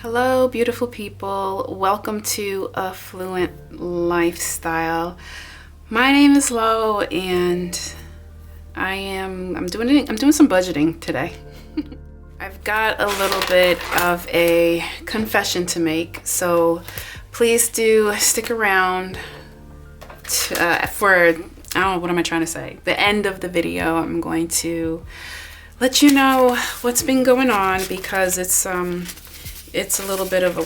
Hello, beautiful people. Welcome to A Fluent Lifestyle. My name is Lo, and I'm doing some budgeting today. I've got a little bit of a confession to make, so please do stick around for what am I trying to say? The end of the video. I'm going to let you know what's been going on because it's a little bit of a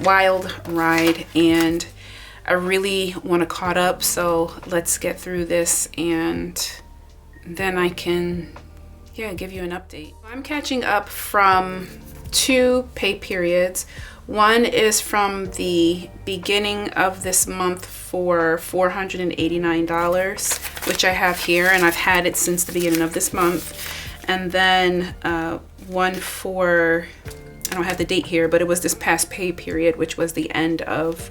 wild ride, and I really want to caught up. So let's get through this, and then I can give you an update. I'm catching up from 2 pay periods. One is from the beginning of this month for $489, which I have here, and I've had it since the beginning of this month. And then one for, I don't have the date here, but it was this past pay period, which was the end of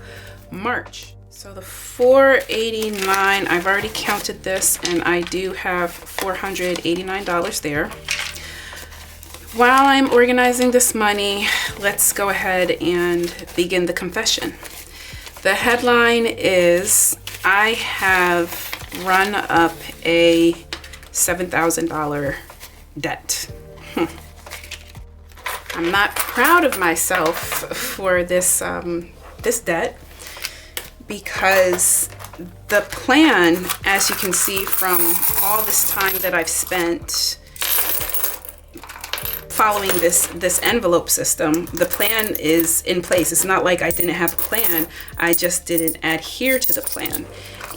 March. So the $489, I've already counted this, and I do have $489 there. While I'm organizing this money, let's go ahead and begin the confession. The headline is, I have run up a $7,000 debt. I'm not proud of myself for this this debt, because the plan, as you can see from all this time that I've spent following this envelope system, the plan is in place. It's not like I didn't have a plan, I just didn't adhere to the plan.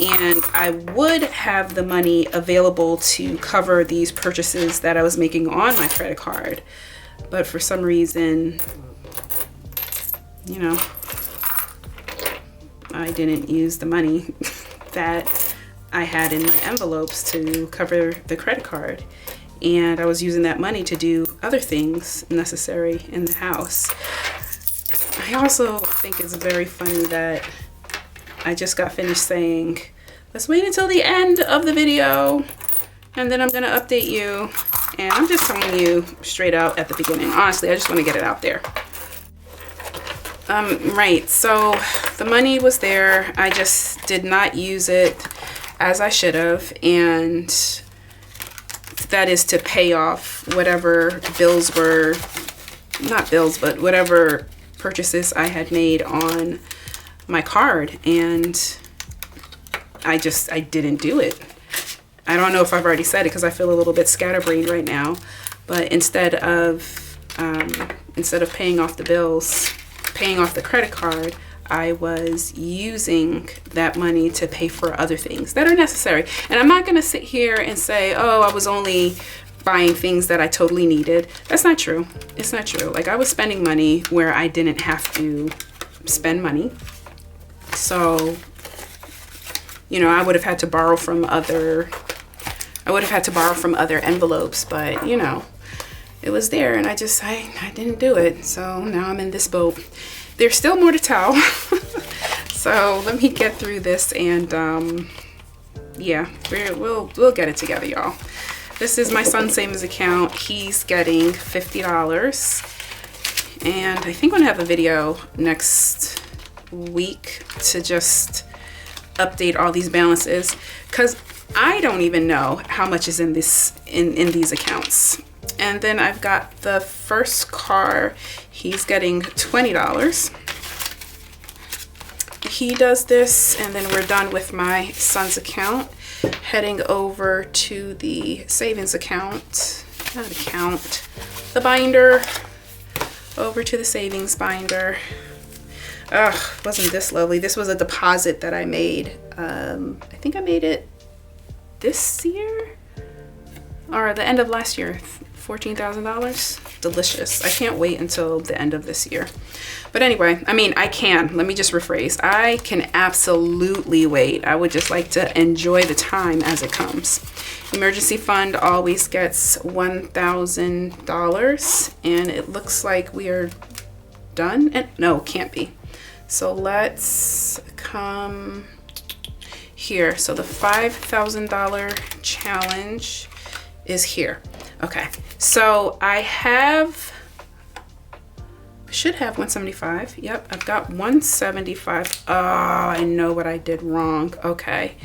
And I would have the money available to cover these purchases that I was making on my credit card, but for some reason, I didn't use the money that I had in my envelopes to cover the credit card. And I was using that money to do other things necessary in the house. I also think it's very funny that I just got finished saying, let's wait until the end of the video, and then I'm gonna update you. And I'm just telling you straight out at the beginning. Honestly, I just want to get it out there. Right, so the money was there. I just did not use it as I should have, and that is to pay off whatever bills were, not bills, but whatever purchases I had made on my card, and I didn't do it. I don't know if I've already said it because I feel a little bit scatterbrained right now, but instead of paying off the bills, paying off the credit card, I was using that money to pay for other things that are necessary. And I'm not going to sit here and say, oh, I was only buying things that I totally needed. That's not true. It's not true. Like, I was spending money where I didn't have to spend money. So, I would have had to borrow from other envelopes, but it was there, and I didn't do it. So now I'm in this boat. There's still more to tell. So let me get through this, and we'll get it together, y'all. This is my son's savings account. He's getting $50, and I think I'm gonna have a video next week to just update all these balances, because I don't even know how much is in these accounts. And then I've got the first car. He's getting $20. He does this, and then we're done with my son's account. Heading over to the savings account, the binder. Over to the savings binder. Ugh, wasn't this lovely? This was a deposit that I made. I think I made it this year or the end of last year. $14,000. Delicious. I can't wait until the end of this year. But anyway, let me just rephrase. I can absolutely wait. I would just like to enjoy the time as it comes. Emergency fund always gets $1,000, and it looks like we are done. And no, can't be. So let's come here. So the $5,000 challenge is here. Okay, so I have should have 175. Yep, I've got 175. Oh, I know what I did wrong. Okay.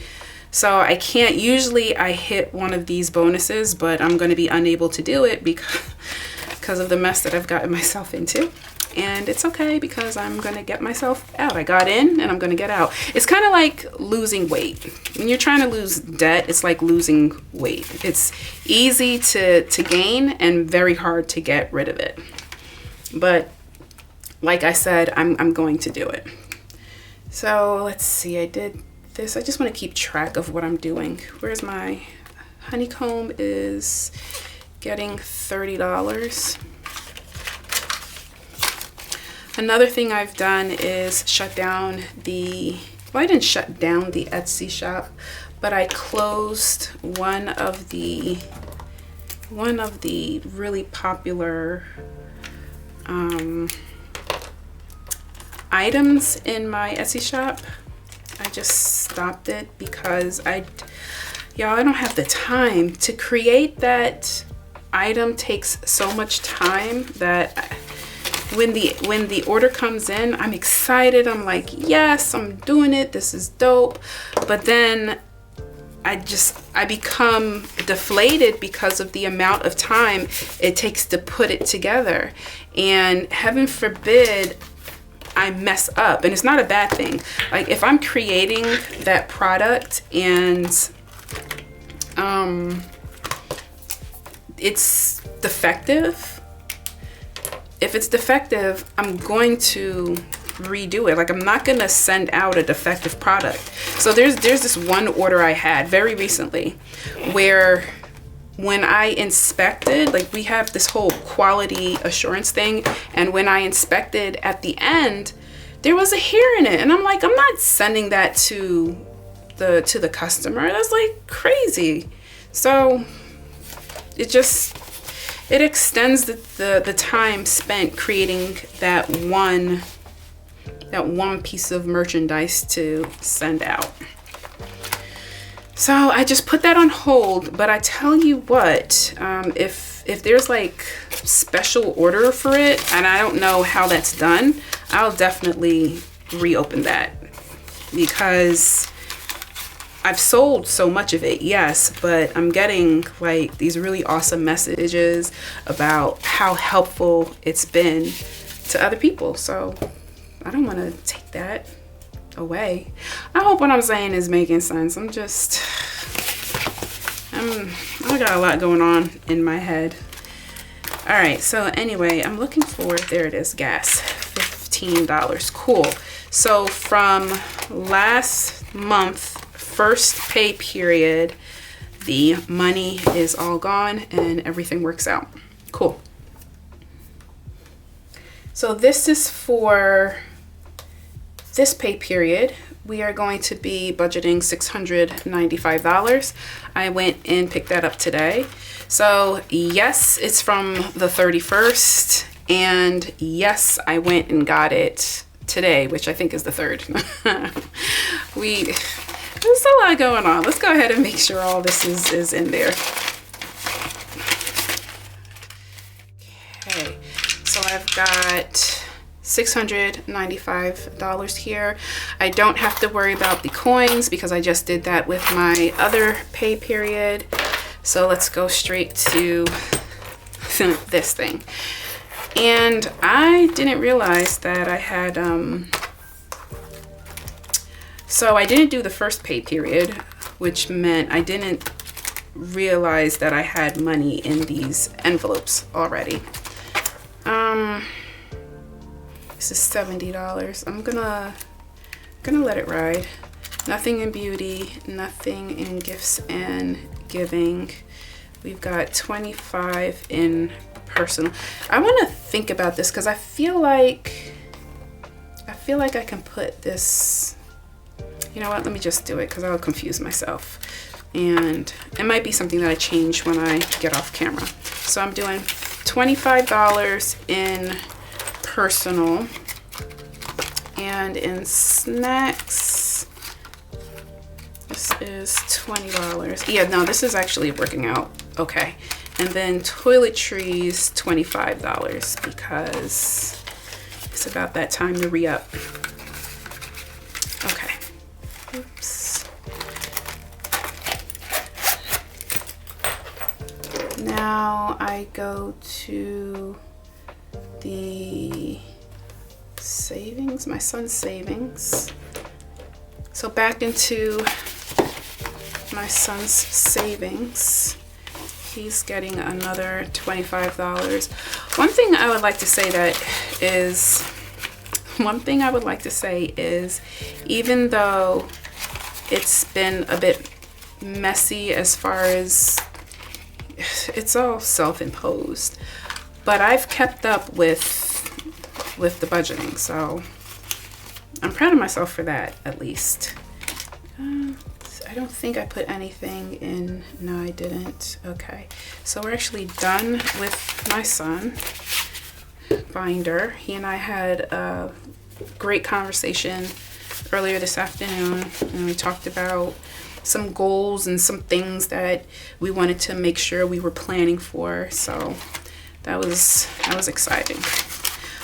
So I can't, usually I hit one of these bonuses, but I'm going to be unable to do it because of the mess that I've gotten myself into. And it's okay because I'm going to get myself out. I got in and I'm going to get out. It's kind of like losing weight. When you're trying to lose debt, it's like losing weight. It's easy to gain and very hard to get rid of it. But like I said, I'm going to do it. So let's see, I did this. I just want to keep track of what I'm doing. Where's my honeycomb is getting $30. Another thing I've done is shut down well, I didn't shut down the Etsy shop, but I closed one of the really popular items in my Etsy shop. I just stopped it because y'all, I don't have the time to create that item. Takes so much time that when the order comes in, I'm excited. I'm like, yes, I'm doing it. This is dope. But then I become deflated because of the amount of time it takes to put it together. And heaven forbid I mess up. And it's not a bad thing. Like if I'm creating that product and it's defective, if it's defective, I'm going to redo it. Like I'm not gonna send out a defective product. So there's this one order I had very recently where when I inspected, like we have this whole quality assurance thing, and when I inspected at the end, there was a hair in it. And I'm like, I'm not sending that to the customer. That's like crazy. So it extends the time spent creating that one piece of merchandise to send out. So I just put that on hold. But I tell you what, if there's like special order for it and I don't know how that's done, I'll definitely reopen that, because I've sold so much of it, yes, but I'm getting like these really awesome messages about how helpful it's been to other people. So I don't want to take that away. I hope what I'm saying is making sense. I got a lot going on in my head. All right, so anyway, I'm looking for, there it is, gas, $15. Cool. So from last month, first pay period, the money is all gone and everything works out. Cool. So this is for this pay period. We are going to be budgeting $695. I went and picked that up today. So yes, it's from the 31st, and yes, I went and got it today, which I think is the 3rd. There's a lot going on. Let's go ahead and make sure all this is in there. Okay, so I've got $695 here. I don't have to worry about the coins because I just did that with my other pay period. So let's go straight to this thing. And I didn't realize that I had, so I didn't do the first pay period, which meant I didn't realize that I had money in these envelopes already. This is $70. I'm gonna let it ride. Nothing in beauty, nothing in gifts and giving. We've got 25 in personal. I want to think about this because I feel like I can put this. You know what? Let me just do it because I'll confuse myself, and it might be something that I change when I get off camera. So I'm doing $25 in personal, and in snacks this is $20. Yeah, no, this is actually working out okay. And then toiletries, $25, because It's about that time to re-up. Okay. Oops. Now I go to the savings, my son's savings. So back into my son's savings. He's getting another $25. One thing I would like to say is, even though it's been a bit messy as far as it's all self-imposed, but I've kept up with the budgeting, so I'm proud of myself for that, at least. I don't think I put anything in. No, I didn't. Okay, so we're actually done with my son binder. He and I had a great conversation earlier this afternoon, and we talked about some goals and some things that we wanted to make sure we were planning for. So that was exciting.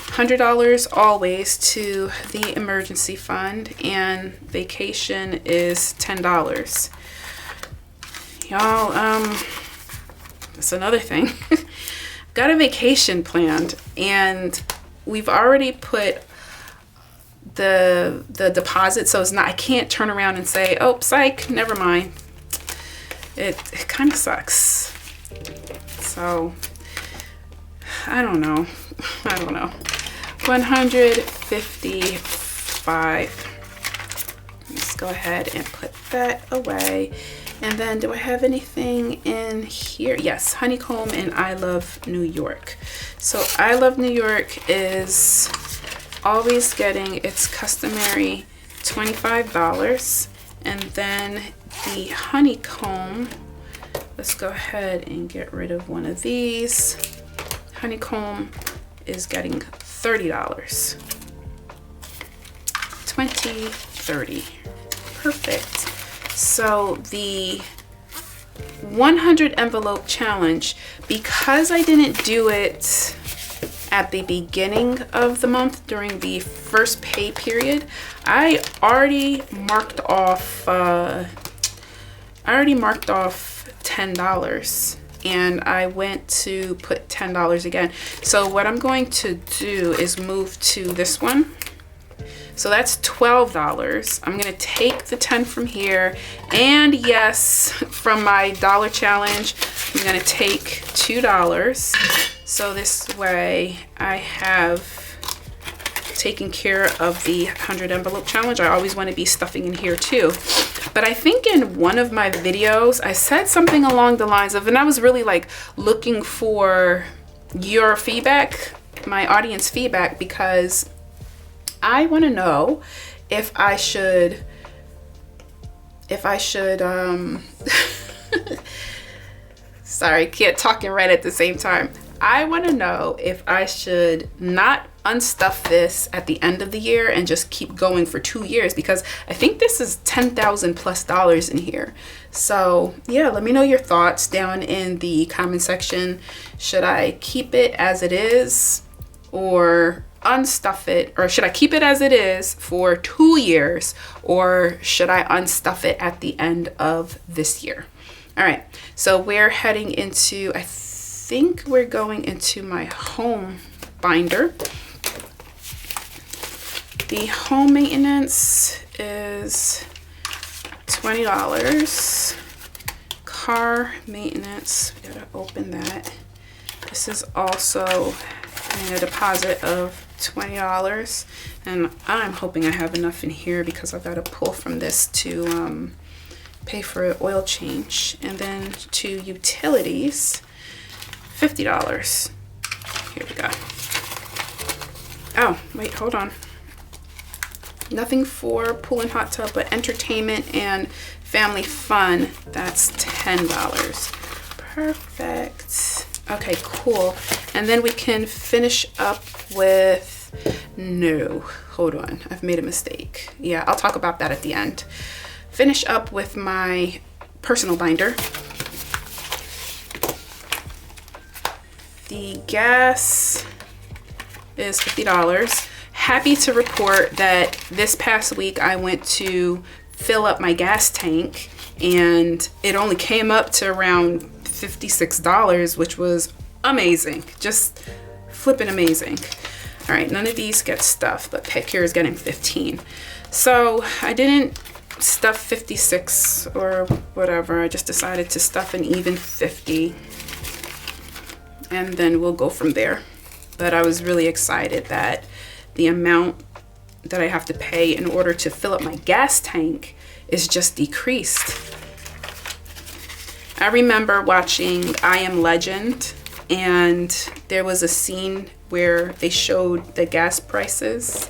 $100 always to the emergency fund, and vacation is $10. Y'all, that's another thing. Got a vacation planned, and we've already put the deposit, so it's not, I can't turn around and say, oh, psych, never mind. It kind of sucks. So I don't know. 155. Let's go ahead and put that away. And then, do I have anything in here? Yes, Honeycomb and I Love New York. So I Love New York is always getting its customary $25. And then the Honeycomb, let's go ahead and get rid of one of these. Honeycomb is getting $30. 20, 30. Perfect. So the 100 envelope challenge, because I didn't do it at the beginning of the month during the first pay period, I already marked off $10, and I went to put $10 again. So what I'm going to do is move to this one. So that's $12. I'm gonna take the 10 from here, and yes, from my dollar challenge, I'm gonna take $2. So this way I have taken care of the 100 envelope challenge. I always want to be stuffing in here too. But I think in one of my videos, I said something along the lines of, and I was really like looking for your feedback, my audience feedback, because I want to know if I should sorry, can't talk and write at the same time. I want to know if I should not unstuff this at the end of the year and just keep going for 2 years, because I think this is $10,000+ in here. So yeah, let me know your thoughts down in the comment section. Should I keep it as it is or unstuff it, or should I keep it as it is for 2 years, or should I unstuff it at the end of this year? All right, so we're heading into, I think we're going into my home binder. The home maintenance is $20. Car maintenance, we gotta open that. This is also a deposit of $20, and I'm hoping I have enough in here because I've got to pull from this to pay for an oil change. And then to utilities, $50. Here we go. Oh, wait, hold on. Nothing for pool and hot tub, but entertainment and family fun, that's $10. Perfect. Okay, cool. And then we can finish up with, no, hold on, I've made a mistake. Yeah, I'll talk about that at the end. Finish up with my personal binder. The gas is $50. happy to report that this past week I went to fill up my gas tank and it only came up to around $56, which was amazing. Just flipping amazing. All right, none of these get stuffed, but Pick Here is getting 15. So I didn't stuff 56 or whatever. I just decided to stuff an even 50, and then we'll go from there. But I was really excited that the amount that I have to pay in order to fill up my gas tank is just decreased. I remember watching I Am Legend, and there was a scene where they showed the gas prices,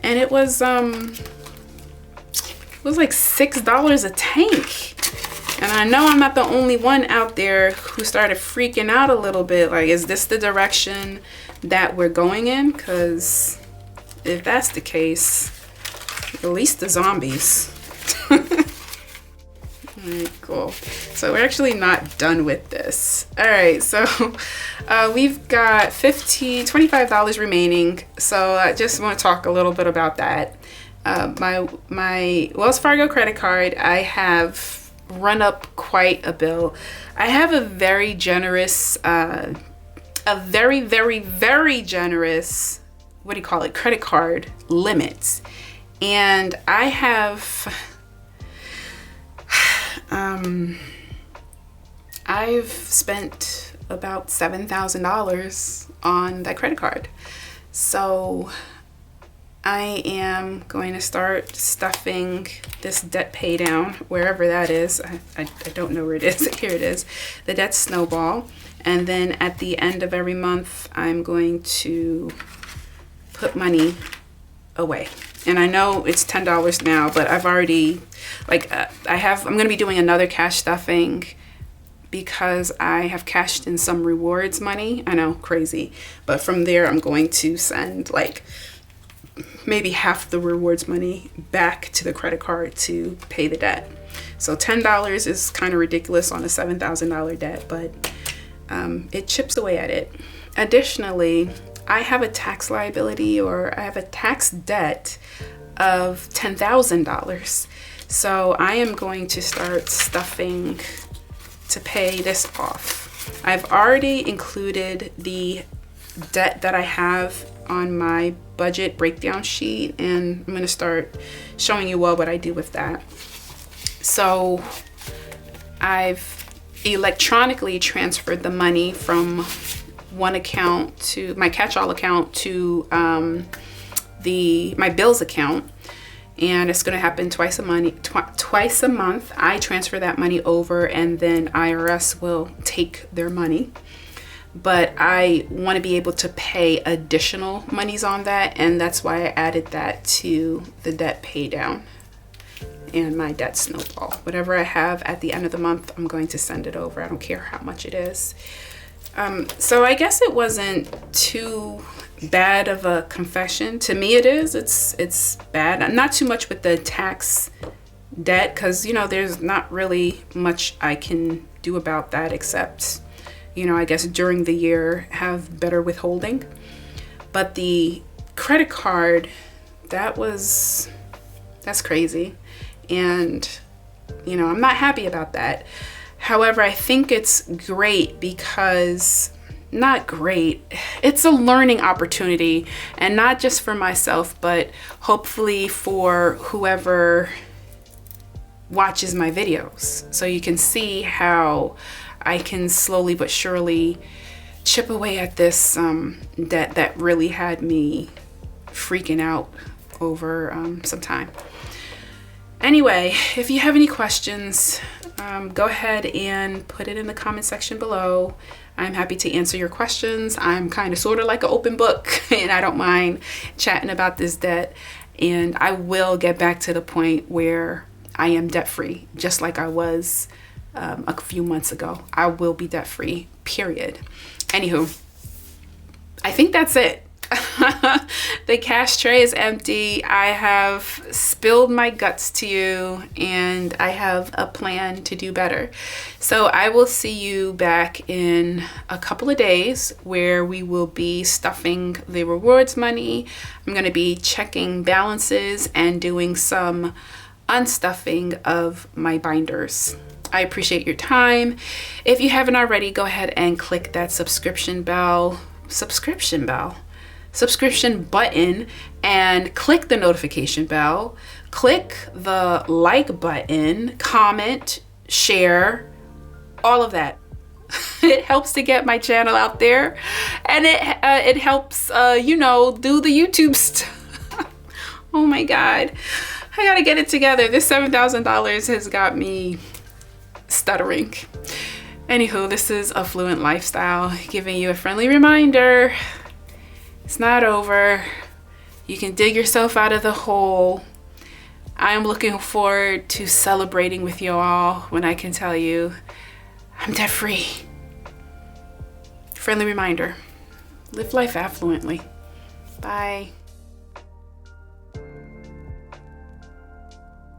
and it was like $6 a tank. And I know I'm not the only one out there who started freaking out a little bit. Like, is this the direction that we're going in? Because if that's the case, release the zombies. Alright, cool. So we're actually not done with this. Alright, so we've got $25 remaining. So I just want to talk a little bit about that. My Wells Fargo credit card, I have run up quite a bill. I have a very generous, very generous, what do you call it, credit card limit. And I have, I've spent about $7,000 on that credit card. So I am going to start stuffing this debt pay down wherever that is. I don't know where it is. Here it is. The debt snowball. And then at the end of every month, I'm going to put money away. And I know it's $10 now, but I've already, I'm going to be doing another cash stuffing because I have cashed in some rewards money. I know, crazy. But from there, I'm going to send maybe half the rewards money back to the credit card to pay the debt. So $10 is kind of ridiculous on a $7,000 debt, but it chips away at it. Additionally, I have a tax liability, or I have a tax debt of $10,000. So I am going to start stuffing to pay this off. I've already included the debt that I have on my budget breakdown sheet, and I'm going to start showing you what I do with that. So I've electronically transferred the money from one account to my catch-all account to my bills account, and it's going to happen twice a month. I transfer that money over, and then IRS will take their money. But I want to be able to pay additional monies on that, and that's why I added that to the debt pay down and my debt snowball. Whatever I have at the end of the month, I'm going to send it over. I don't care how much it is. So I guess it wasn't too bad of a confession. To me it is. It's bad. Not too much with the tax debt, because there's not really much I can do about that except I guess during the year have better withholding. But the credit card, that's crazy. And, I'm not happy about that. However, I think it's great because, not great, it's a learning opportunity, and not just for myself, but hopefully for whoever watches my videos. So you can see how I can slowly but surely chip away at this debt that really had me freaking out over some time. Anyway, if you have any questions, go ahead and put it in the comment section below. I'm happy to answer your questions. I'm kind of sort of like an open book, and I don't mind chatting about this debt. And I will get back to the point where I am debt free, just like I was a few months ago. I will be debt free, period. Anywho, I think that's it. The cash tray is empty. I have spilled my guts to you, and I have a plan to do better. So I will see you back in a couple of days where we will be stuffing the rewards money. I'm going to be checking balances and doing some unstuffing of my binders. I appreciate your time. If you haven't already, go ahead and click that subscription button and click the notification bell. Click the like button, comment, share, all of that. It helps to get my channel out there, and it helps do the YouTube stuff. Oh my God, I gotta get it together. This $7,000 has got me stuttering. Anywho, this is A Fluent Lifestyle, giving you a friendly reminder. It's not over. You can dig yourself out of the hole. I am looking forward to celebrating with you all when I can tell you I'm debt free. Friendly reminder, live life affluently. Bye.